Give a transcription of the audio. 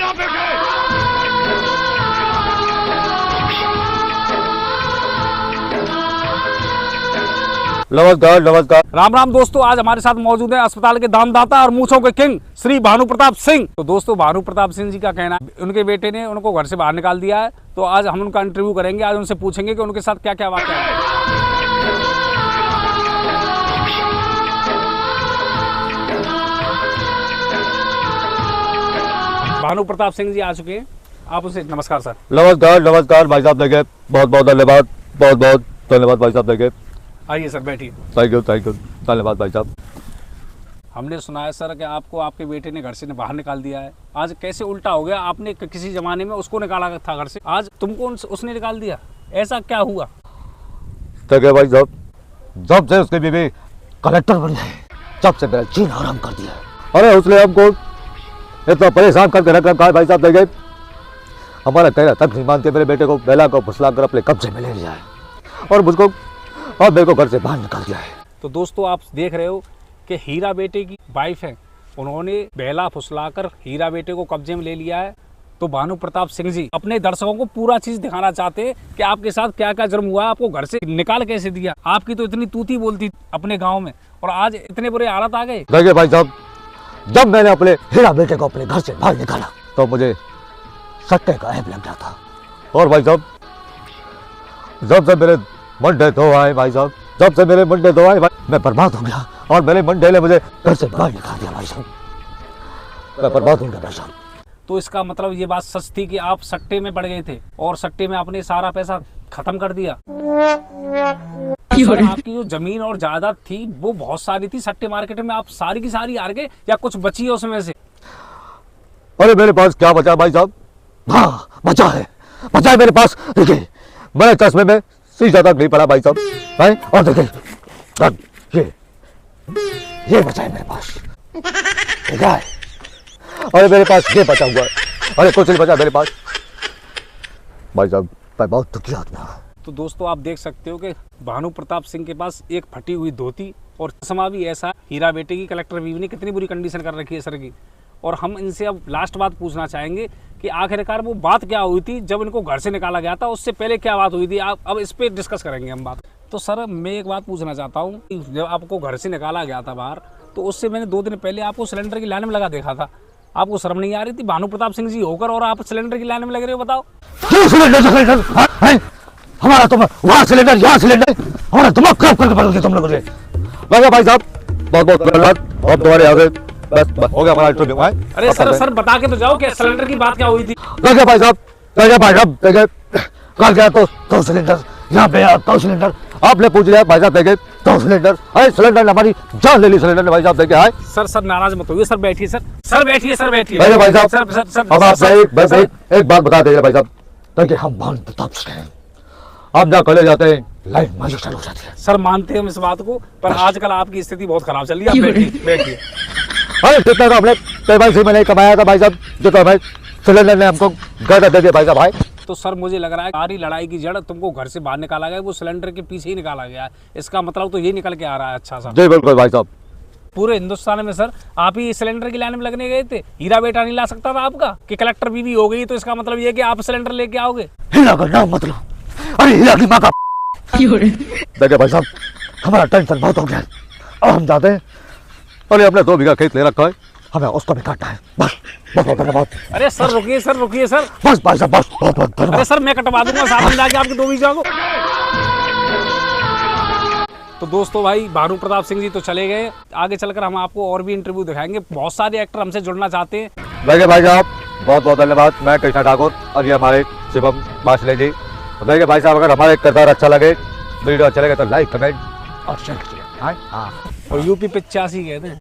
यहाँ पे के? नमस्कार नमस्कार। राम राम दोस्तों, आज हमारे साथ मौजूद है अस्पताल के दानदाता और मूंछों के किंग श्री भानु प्रताप सिंह। तो दोस्तों, भानु प्रताप सिंह जी का कहना है उनके बेटे ने उनको घर से बाहर निकाल दिया है। तो आज हम उनका इंटरव्यू करेंगे, आज उनसे पूछेंगे कि उनके साथ क्या क्या वाकया है। भानु प्रताप सिंह जी आ चुके हैं, आप उनसे नमस्कार सर। नमस्कार नमस्कार भाई साहब, देखे बहुत बहुत धन्यवाद, बहुत बहुत धन्यवाद भाई साहब। देखे आइए सर, बैठिए। थैंक यू धन्यवाद भाई साहब। हमने सुना है सर कि आपको आपके बेटे ने घर से बाहर निकाल दिया है। आज कैसे उल्टा हो गया? आपने किसी जमाने में उसको निकाला था घर से, आज तुमको उसने निकाल दिया, ऐसा क्या हुआ? देखे भाई साहब, जब से उसकी बीवी कलेक्टर बन गई, जब से मेरा जीना आराम कर दिया। अरे उसने हमको इतना परेशान करके रख रखा है भाई साहब। देखे हमारा कहना तक नहीं मानते, मेरे बेटे को बेला को फुसला कर अपने कब्जे में ले लिया है और मुझको और मेरे को घर से बाहर निकाल दिया है। तो दोस्तों, आप देख रहे हो कि हीरा बेटे की वाइफ है, उन्होंने बेला फुसलाकर हीरा बेटे को कब्जे में ले लिया है। तो भानु प्रताप सिंह जी अपने दर्शकों को पूरा चीज दिखाना चाहते हैं कि आपके साथ क्या क्या जुर्म हुआ, आपको घर से निकाल कैसे दिया। आपकी तो इतनी तूती बोलती अपने गाँव में, और आज इतने बुरे हालत आ गए। देखिए भाई साहब, जब मैंने अपने हीरा बेटे को अपने घर से बाहर निकाला तो मुझे सट्टे का ऐप लग गया था। और भाई साहब, जब से मेरे मंडे धो आए भाई साहब, जब से मेरे मंडे धो आए मैं बर्बाद हो गया और मेरे मंडे ने मुझे घर से बाहर निकाल दिया भाई साहब। मैं बर्बाद हो गया भाई साहब। तो इसका मतलब ये बात सच थी कि आप सट्टे में पड़ गए थे और सट्टे में आपने सारा पैसा खत्म कर दिया। सर, आपकी जो जमीन और जायदाद थी वो बहुत सारी थी, सट्टे मार्केट में आप सारी की सारी हार गए या कुछ बची है उसमें से? अरे मेरे पास क्या बचा भाई साहब? हाँ बचा है मेरे पास। देखिए मेरे चश्मे में शीशा तक नहीं पड़ा भाई साहब है। और देखिए ये बचा है मेरे पास, ठीक है? अरे मेरे पास ये बचा हुआ है, अरे कुछ नहीं बचा मेरे पास भाई साहब। मैं बहुत दुखी आदमी हूं। तो दोस्तों, आप देख सकते हो कि भानु प्रताप सिंह के पास एक फटी हुई धोती और चश्मा भी ऐसा। हीरा बेटे की कलेक्टर बीवी ने कितनी बुरी कंडीशन कर रखी है सर की। और हम इनसे अब लास्ट बात पूछना चाहेंगे कि आखिरकार वो बात क्या हुई थी जब इनको घर से निकाला गया था, उससे पहले क्या बात हुई थी। आप अब इस पे डिस्कस करेंगे हम बात। तो सर, मैं एक बात पूछना चाहता हूँ, जब आपको घर से निकाला गया था बाहर, तो उससे मैंने 2 दिन पहले आपको सिलेंडर की लाइन में लगा देखा था। आपको शर्म नहीं आ रही थी भानु प्रताप सिंह जी होकर और आप सिलेंडर की लाइन में लग रहे हो? बताओ। हमारा तुम वहाँ सिलेंडर यहाँ सिलेंडर, हमारा दिमाग खराब करके पड़ोगे तुम लोगों ने। भाई साहब बहुत बहुत धन्यवाद, अब तुम्हारे यहाँ से बस हो गया हमारा इंटरव्यू। अरे सर बता के तो जाओ कि सिलेंडर की बात क्या हुई थी। देखिए भाई साहब, देखिए कल गया तो 2 सिलेंडर, यहाँ पे 2 सिलेंडर, आपने पूछ लिया भाई साहब। देखिए 2 सिलेंडर, अरे सिलेंडर ने हमारी जान ले ली सिलेंडर ने भाई साहब। देखिए हाय सर नाराज मत होइए, सर बैठिए, सर बैठिए। भाई साहब अब आप एक बात बता दीजिए भाई साहब। देखिए हम भानु प्रताप सिंह हैं, आप जहाँ कले जाते हैं लाइन मारी चालू हो जाती है। सर मानते हैं हम इस बात को, पर आजकल आपकी स्थिति बहुत खराब चल रही है। आप बैठिए। अरे जितना तो हमने KYC में नहीं कमाया था भाई साहब, जितना भाई सिलेंडर ने हमको घर दे दिया भाई साहब। भाई तो सर मुझे लग रहा है सारी लड़ाई की जड़ तुमको घर से बाहर निकाला गया, वो सिलेंडर के पीछे ही निकाला गया है। इसका मतलब तो ये निकल के आ रहा है। अच्छा सर, जी बिल्कुल भाई साहब। पूरे हिंदुस्तान में सर आप ही सिलेंडर की लाइन में लगने गए थे। हीरा बेटा नहीं ला सकता था आपका कि कलेक्टर बीवी हो गई तो इसका मतलब ये कि आप सिलेंडर लेके आओगे? हीरा का नाम मतलब, अरे हीरा की माँ का। देखिए भाई साहब, हमारा टेंशन बहुत हो गया, अब हम जाते हैं। अरे हमने 2 बीघा खेत ले रखा है, हमें उसको भी काटना है। बस बहुत धन्यवाद। अरे सर रुकिए सर बस भाई साहब बस बहुत धन्यवाद। अरे सर मैं कटवा दूंगा साथ में जाके आपके 2 बीघा को। तो दोस्तों भाई, भानु प्रताप सिंह जी तो चले गए, आगे चलकर हम आपको और भी इंटरव्यू दिखाएंगे। बहुत सारे एक्टर हमसे जुड़ना चाहते हैं। देखिए भाई साहब बहुत बहुत धन्यवाद। मैं कृष्णा ठाकुर और ये हमारे शिवम बासले जी। देखिए भाई साहब, अगर हमारे किरदार अच्छा लगे, वीडियो अच्छा लगे तो लाइक कमेंट और शेयर कीजिए। हाँ, और यूपी 85 कहते हैं।